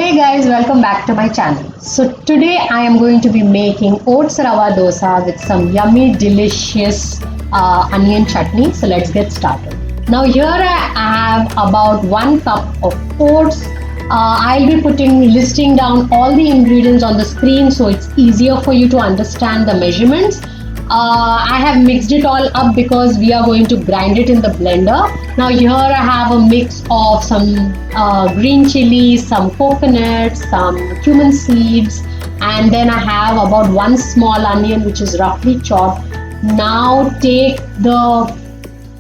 Hey guys, welcome back to my channel. So today I am going to be making oats rava dosa with some yummy delicious onion chutney. So let's get started. Now here I have about 1 cup of oats. I'll be listing down all the ingredients on the screen so it's easier for you to understand the measurements. I have mixed it all up because we are going to grind it in the blender. Now here I have a mix of some green chilies, some coconut, some cumin seeds, and then I have about 1 small onion which is roughly chopped. Now take the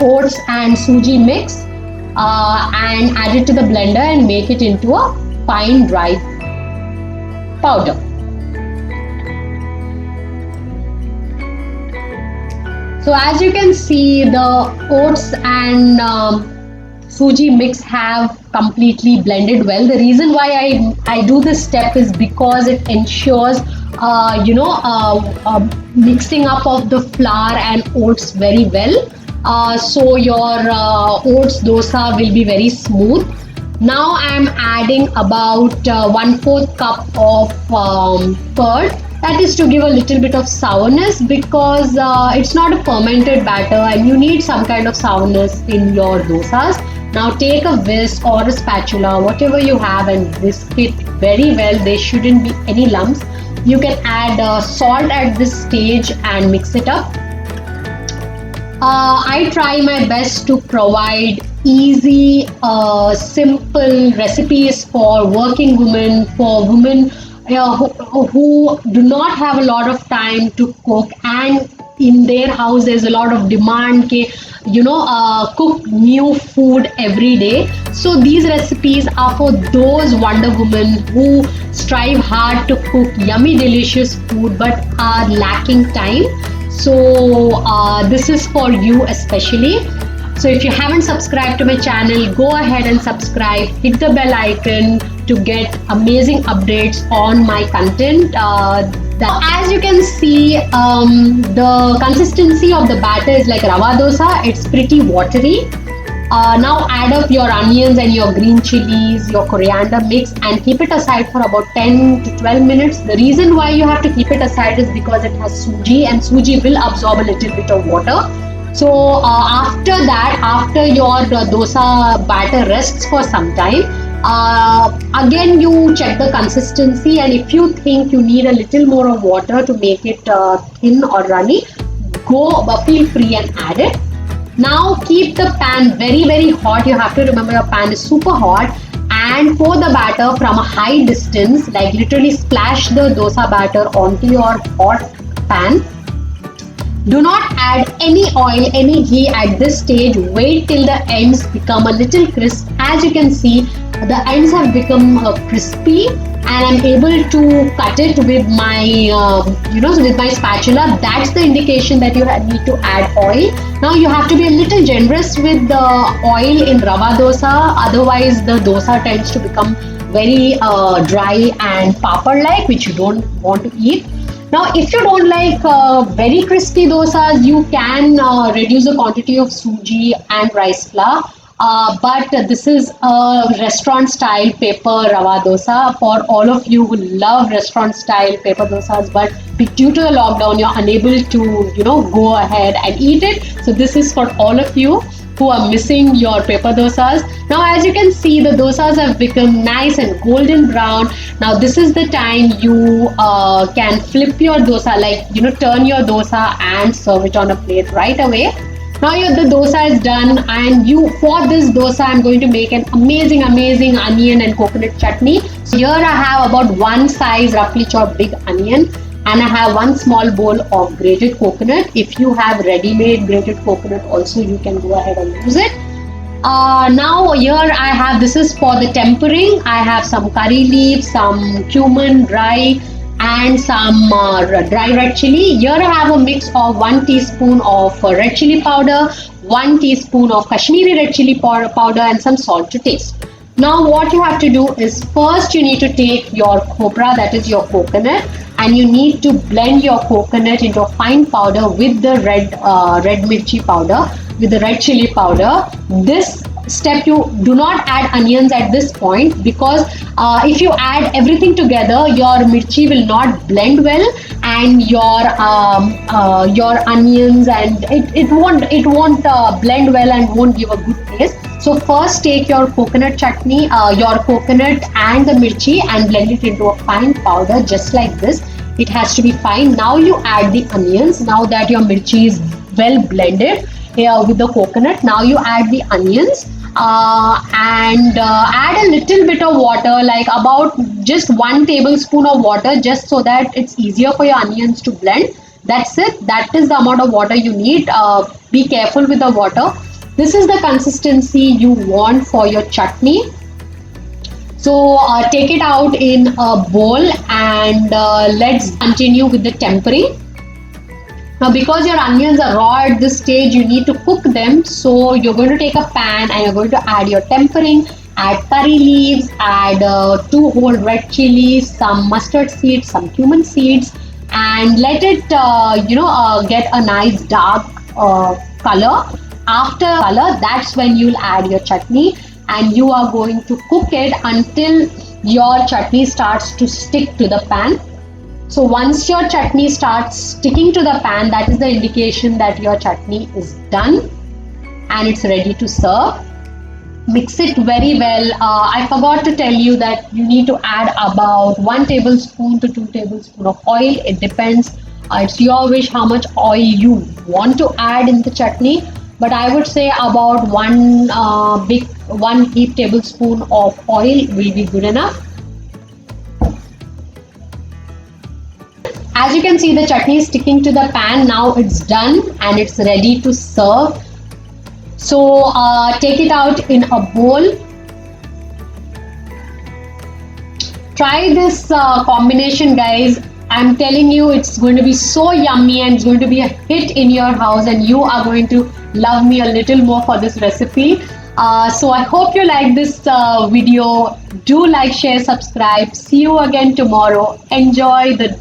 oats and suji mix and add it to the blender and make it into a fine dry powder. So as you can see, the oats and suji mix have completely blended well. The reason why I do this step is because it ensures mixing up of the flour and oats very well. So your oats dosa will be very smooth. Now I am adding about 1/4 cup of curd. That is to give a little bit of sourness because it's not a fermented batter and you need some kind of sourness in your dosas. Now take a whisk or a spatula, whatever you have, and whisk it very well. There shouldn't be any lumps. You can add salt at this stage and mix it up. I try my best to provide easy, simple recipes for working women, for women who do not have a lot of time to cook, and in their house there's a lot of demand cook new food every day. So these recipes are for those Wonder Women who strive hard to cook yummy delicious food but are lacking time. So this is for you especially. So if you haven't subscribed to my channel, go ahead and subscribe, hit the bell icon to get amazing updates on my content. As you can see, the consistency of the batter is like rava dosa. It's pretty watery. Now add up your onions and your green chilies, your coriander mix, and keep it aside for about 10 to 12 minutes. The reason why you have to keep it aside is because it has suji, and suji will absorb a little bit of water. So after that, after your dosa batter rests for some time, again you check the consistency, and if you think you need a little more of water to make it thin or runny, feel free and add it. Now keep the pan very hot. You have to remember your pan is super hot, and pour the batter from a high distance, like literally splash the dosa batter onto your hot pan. Do not add any oil, any ghee at this stage. Wait till the ends become a little crisp. As you can see, the ends have become crispy, and I'm able to cut it with my with my spatula. That's the indication that you need to add oil. Now you have to be a little generous with the oil in rava dosa, otherwise the dosa tends to become very dry and papad-like, which you don't want to eat. Now, if you don't like very crispy dosas, you can reduce the quantity of suji and rice flour. But this is a restaurant style paper rava dosa for all of you who love restaurant style paper dosas, but due to the lockdown you're unable to go ahead and eat it. So this is for all of you who are missing your paper dosas. Now as you can see, the dosas have become nice and golden brown. Now this is the time you can flip your dosa, turn your dosa and serve it on a plate right away. Now the dosa is done, and for this dosa I'm going to make an amazing onion and coconut chutney. So here I have about 1 size roughly chopped big onion, and I have 1 small bowl of grated coconut. If you have ready-made grated coconut also, you can go ahead and use it. Now here I have, this is for the tempering. I have some curry leaves, some cumin dry, and some dry red chili. Here I have a mix of 1 teaspoon of red chili powder, 1 teaspoon of Kashmiri red chili powder, and some salt to taste. Now what you have to do is, first you need to take your khopra, that is your coconut, and you need to blend your coconut into a fine powder with the red mirchi powder, with the red chili powder. This step, you do not add onions at this point, because if you add everything together, your mirchi will not blend well, and your onions, and it won't blend well and won't give a good taste. So first take your coconut chutney, your coconut and the mirchi, and blend it into a fine powder just like this. It has to be fine. Now you add the onions. Now that your mirchi is well blended with the coconut, now you add the onions, and add a little bit of water, like about just 1 tablespoon of water, just so that it's easier for your onions to blend. That's it. That is the amount of water you need. Be careful with the water. This is the consistency you want for your chutney. So take it out in a bowl, and let's continue with the tempering. Now, because your onions are raw at this stage, you need to cook them. So you're going to take a pan and you're going to add your tempering, add curry leaves, add 2 whole red chilies, some mustard seeds, some cumin seeds, and let it get a nice dark color. After color, that's when you'll add your chutney, and you are going to cook it until your chutney starts to stick to the pan. So once your chutney starts sticking to the pan, that is the indication that your chutney is done and it's ready to serve. Mix it very well. I forgot to tell you that you need to add about 1 tablespoon to 2 tablespoons of oil. It depends. It's your wish how much oil you want to add in the chutney. But I would say about 1 heaped tablespoon of oil will be good enough. As you can see, the chutney is sticking to the pan. Now it's done and it's ready to serve. So take it out in a bowl. Try this combination, guys. I'm telling you, it's going to be so yummy and it's going to be a hit in your house, and you are going to love me a little more for this recipe. So I hope you like this video. Do like, share, subscribe. See you again tomorrow. Enjoy the